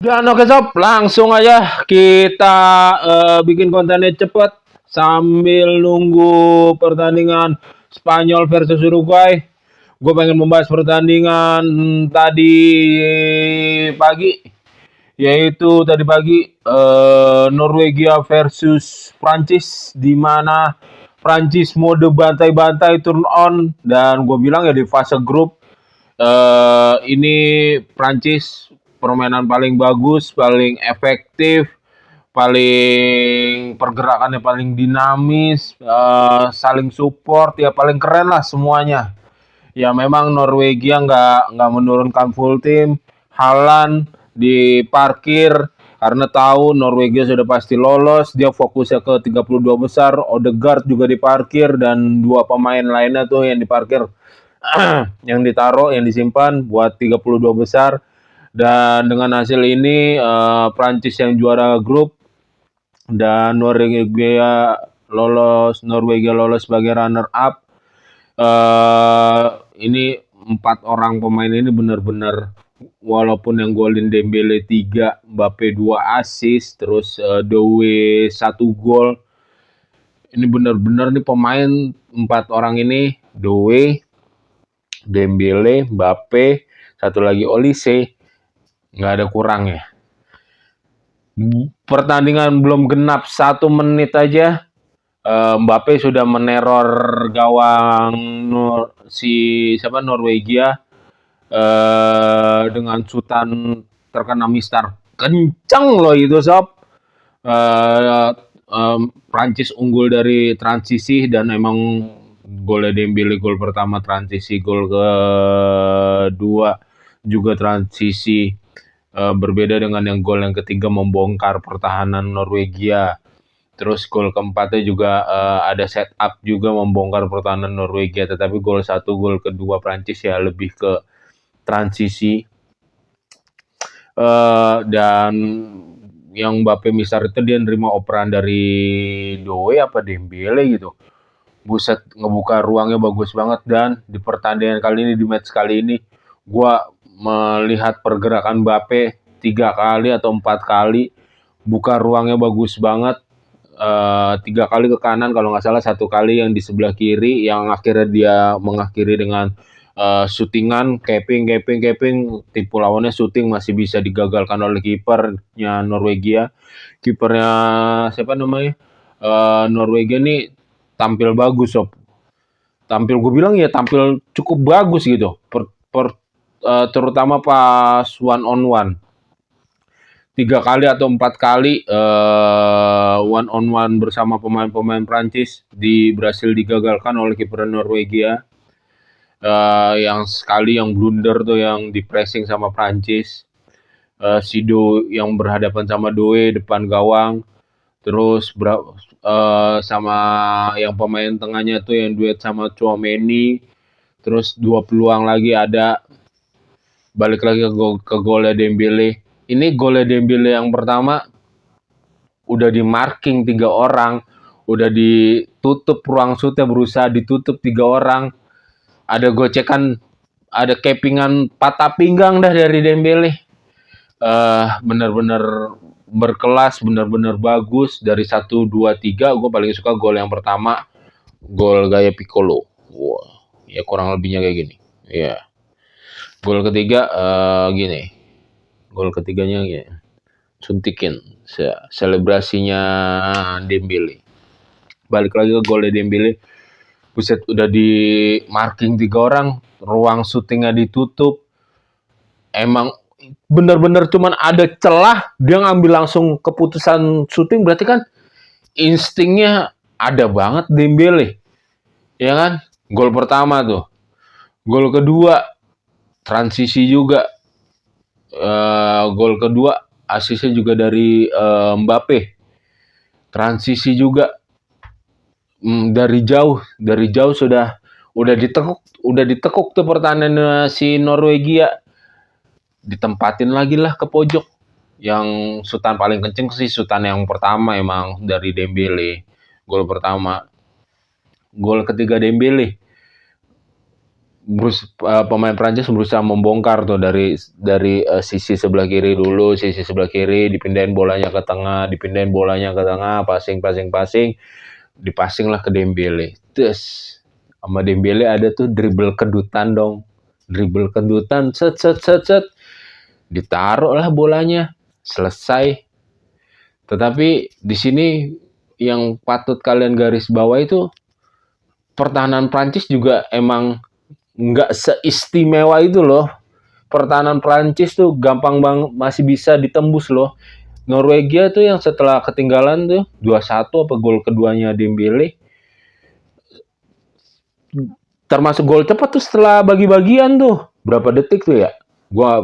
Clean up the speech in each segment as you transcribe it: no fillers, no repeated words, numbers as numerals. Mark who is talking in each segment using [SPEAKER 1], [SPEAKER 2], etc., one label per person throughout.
[SPEAKER 1] Dan oke sob, langsung aja kita bikin kontennya cepet sambil nunggu pertandingan Spanyol versus Uruguay. Gue pengen membahas pertandingan tadi pagi, yaitu tadi pagi Norwegia versus Prancis, di mana Prancis mode bantai-bantai turn on, dan gue bilang ya di fase grup ini Prancis permainan paling bagus, paling efektif, paling pergerakannya paling dinamis, saling support, ya paling keren lah semuanya. Ya memang Norwegia nggak menurunkan full tim. Haaland diparkir karena tahu Norwegia sudah pasti lolos. Dia fokusnya ke 32 besar. Odegaard juga diparkir dan dua pemain lainnya tuh yang diparkir, yang ditaruh, yang disimpan buat 32 besar. Dan dengan hasil ini Prancis yang juara grup dan Norwegia lolos sebagai runner up. Ini 4 orang pemain ini benar-benar, walaupun yang golin Dembele 3, Mbappe 2 assist, terus Doué 1 gol. Ini benar-benar nih pemain 4 orang ini, Doué, Dembele, Mbappe, satu lagi Olise, nggak ada kurangnya. Pertandingan belum genap 1 menit aja, Mbappe sudah meneror gawang Norwegia dengan sutan terkena mistar kencang loh itu sob. Prancis unggul dari transisi, dan emang golnya Dembele gol pertama transisi, gol kedua juga transisi. Berbeda dengan yang gol yang ketiga membongkar pertahanan Norwegia. Terus gol keempatnya juga ada setup juga membongkar pertahanan Norwegia, tetapi gol kedua Prancis ya lebih ke transisi. Dan yang Mbappe misar itu dia nerima operan dari Doué apa Dembele gitu. Buset, ngebuka ruangnya bagus banget. Dan di pertandingan kali ini, di match kali ini, gue melihat pergerakan Mbappe 3 kali atau 4 kali, buka ruangnya bagus banget. 3 kali ke kanan kalau nggak salah, 1 kali yang di sebelah kiri, yang akhirnya dia mengakhiri dengan shootingan, capping, tipu lawannya shooting masih bisa digagalkan oleh kipernya Norwegia. Kipernya siapa namanya? Norwegia nih tampil bagus sob. Tampil, gue bilang ya tampil cukup bagus gitu. Terutama pas one on one. 3 kali atau 4 kali one on one bersama pemain-pemain Prancis berhasil digagalkan oleh kiper Norwegia. Yang sekali yang blunder tuh yang di pressing sama Prancis. Sido yang berhadapan sama Doué depan gawang. Terus sama yang pemain tengahnya tuh yang duet sama Tchouaméni. Terus 2 peluang lagi ada. Balik lagi ke golnya Dembele. Ini golnya Dembele yang pertama udah di marking 3 orang, udah ditutup ruang shootnya, berusaha ditutup 3 orang. Ada gocekan, ada kepingan patah pinggang dah dari Dembele. Benar-benar berkelas, benar-benar bagus. Dari 1, 2, 3, gue paling suka gol yang pertama, gol gaya Piccolo. Wah, ya kurang lebihnya kayak gini. Ya. Gol ketiga gini. Gol ketiganya ya, suntikin selebrasinya Dembele. Balik lagi ke golnya Dembele. Buset, udah di marking 3 orang, ruang syutingnya ditutup. Emang bener-bener cuman ada celah, dia ngambil langsung keputusan syuting, berarti kan instingnya ada banget Dembele. Ya kan? Gol pertama tuh. Gol kedua transisi juga. Gol kedua asisnya juga dari Mbappe. Transisi juga dari jauh udah ditekuk tuh pertahanan si Norwegia. Ditempatin lagi lah ke pojok. Yang sutan paling kenceng sih sutan yang pertama emang dari Dembele. Gol pertama. Gol ketiga Dembele. pemain Prancis berusaha membongkar tuh dari sisi sebelah kiri dulu, sisi sebelah kiri dipindahin bolanya ke tengah, passing, dipasing lah ke Dembele. Terus sama Dembele ada tuh dribble kedutan dong. Dribble kedutan, set. Ditaruh lah bolanya. Selesai. Tetapi di sini yang patut kalian garis bawah itu pertahanan Prancis juga emang nggak seistimewa itu loh. Pertahanan Prancis tuh gampang banget masih bisa ditembus loh. Norwegia tuh yang setelah ketinggalan tuh 2-1 apa gol keduanya Dembele, termasuk gol cepat tuh setelah bagi-bagian tuh. Berapa detik tuh ya? Gua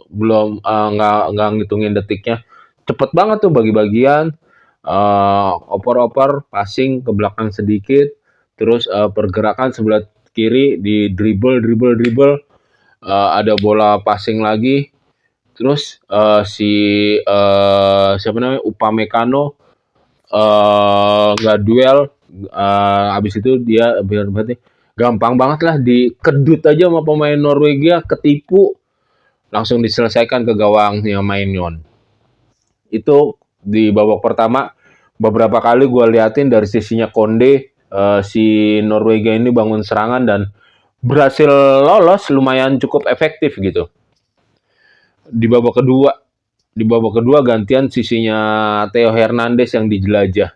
[SPEAKER 1] belum nggak ngitungin detiknya. Cepet banget tuh bagi-bagian, oper-oper, passing ke belakang sedikit, terus pergerakan sebelah kiri di dribble, ada bola passing lagi, terus siapa namanya Upamecano nggak duel, abis itu dia berarti gampang banget lah dikedut aja sama pemain Norwegia, ketipu, langsung diselesaikan ke gawangnya Maignan. Itu di babak pertama beberapa kali gue liatin dari sisinya Konde, si Norwegia ini bangun serangan dan berhasil lolos lumayan cukup efektif gitu. Di babak kedua gantian sisinya Theo Hernandez yang dijelajah.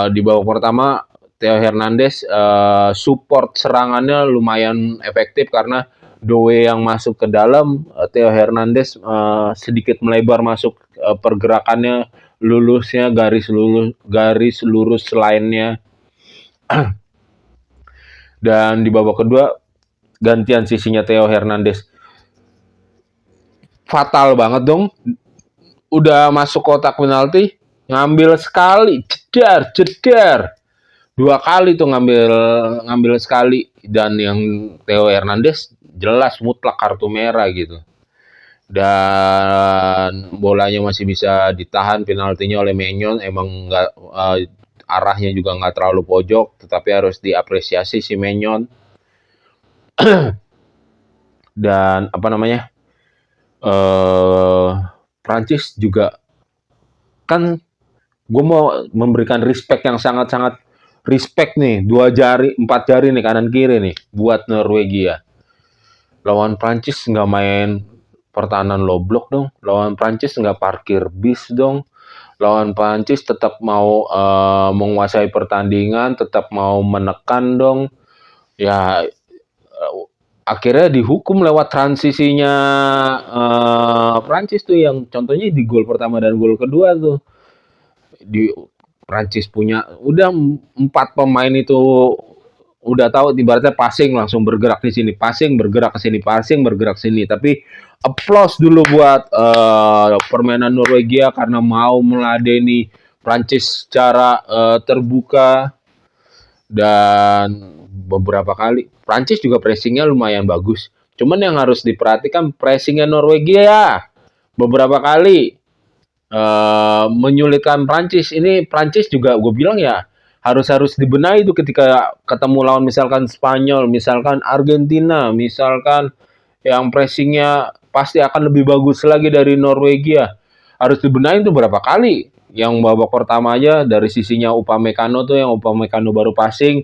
[SPEAKER 1] Di babak pertama Theo Hernandez support serangannya lumayan efektif karena Doe yang masuk ke dalam, Theo Hernandez sedikit melebar masuk, pergerakannya lulusnya garis lurus lainnya. Dan di babak kedua gantian sisinya Theo Hernandez. Fatal banget dong. Udah masuk kotak penalti, ngambil sekali, jedar. 2 kali tuh ngambil sekali, dan yang Theo Hernandez jelas mutlak kartu merah gitu. Dan bolanya masih bisa ditahan penaltinya oleh Maignan, emang nggak arahnya juga nggak terlalu pojok, tetapi harus diapresiasi si Maignan. Dan apa namanya, Prancis juga kan, gue mau memberikan respect yang sangat-sangat respect nih, 4 jari nih kanan kiri nih buat Norwegia. Lawan Prancis nggak main pertahanan low block dong, lawan Prancis nggak parkir bis dong, lawan Prancis tetap mau menguasai pertandingan, tetap mau menekan dong. Ya akhirnya dihukum lewat transisinya Prancis tuh, yang contohnya di gol pertama dan gol kedua tuh. Di Prancis punya udah 4 pemain itu udah tahu ibaratnya passing langsung bergerak di sini, passing bergerak ke sini, passing bergerak sini. Tapi applause dulu buat permainan Norwegia karena mau meladeni Prancis secara terbuka. Dan beberapa kali Prancis juga pressingnya lumayan bagus. Cuman yang harus diperhatikan pressingnya Norwegia ya. Beberapa kali menyulitkan Prancis. Ini Prancis juga gue bilang ya harus dibenahi itu ketika ketemu lawan misalkan Spanyol, misalkan Argentina, misalkan yang pressingnya pasti akan lebih bagus lagi dari Norwegia. Harus dibenahi itu berapa kali. Yang babak pertama aja dari sisinya Upamecano tuh, yang Upamecano baru passing,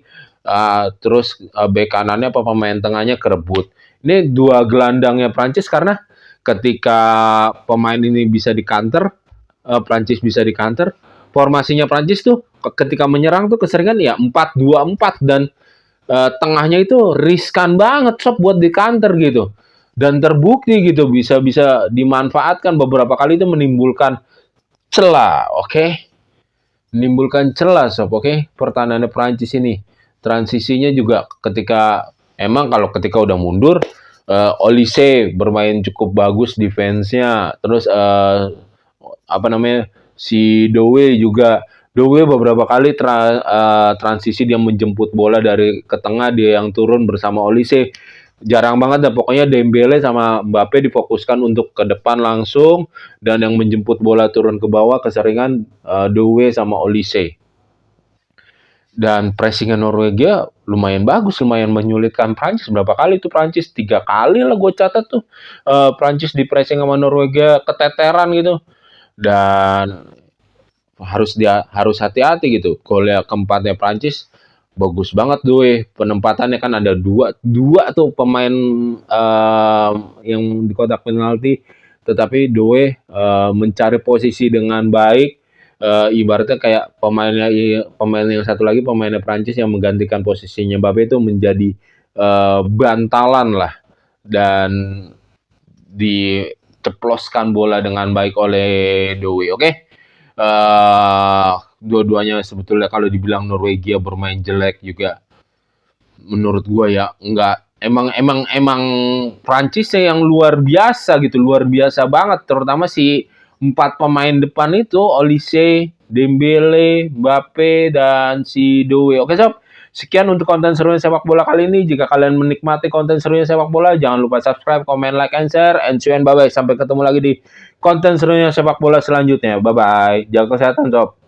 [SPEAKER 1] terus bek kanannya apa pemain tengahnya kerebut. Ini 2 gelandangnya Prancis karena ketika pemain ini bisa di-counter, Prancis bisa di-counter, formasinya Prancis tuh ketika menyerang tuh keseringan ya 4-2-4, dan tengahnya itu riskan banget sob buat di-counter gitu. Dan terbukti gitu bisa dimanfaatkan beberapa kali, itu menimbulkan celah, oke? Menimbulkan celah sob, oke? Pertahanannya Prancis ini. Transisinya juga ketika kalau ketika udah mundur, Olise bermain cukup bagus defense-nya. Terus si Doe beberapa kali transisi dia menjemput bola dari ke tengah, dia yang turun bersama Olise. Jarang banget dah, pokoknya Dembele sama Mbappe difokuskan untuk ke depan langsung, dan yang menjemput bola turun ke bawah keseringan Doe sama Olise. Dan pressing Norwegia lumayan bagus, lumayan menyulitkan Prancis. Berapa kali tuh Prancis? 3 kali lah gue catat tuh. Prancis di pressing sama Norwegia keteteran gitu. Dan harus hati-hati gitu. Golnya keempatnya Prancis bagus banget tuh. Penempatannya kan ada dua tuh pemain yang di kotak penalti, tetapi Doe mencari posisi dengan baik. Ibaratnya kayak pemain yang satu lagi, pemainnya Prancis yang menggantikan posisinya Mbappe itu menjadi bantalan lah, dan diceploskan bola dengan baik oleh Doe. Oke. Dua-duanya sebetulnya kalau dibilang Norwegia bermain jelek juga, menurut gue ya enggak. Emang Prancisnya yang luar biasa gitu, luar biasa banget, terutama si 4 pemain depan itu, Olise, Dembele, Mbappe, dan si Doe. Oke sob, sekian untuk konten serunya sepak bola kali ini. Jika kalian menikmati konten serunya sepak bola, jangan lupa subscribe, comment, like, and share. And see you and bye-bye. Sampai ketemu lagi di konten serunya sepak bola selanjutnya. Bye-bye. Jaga kesehatan sob.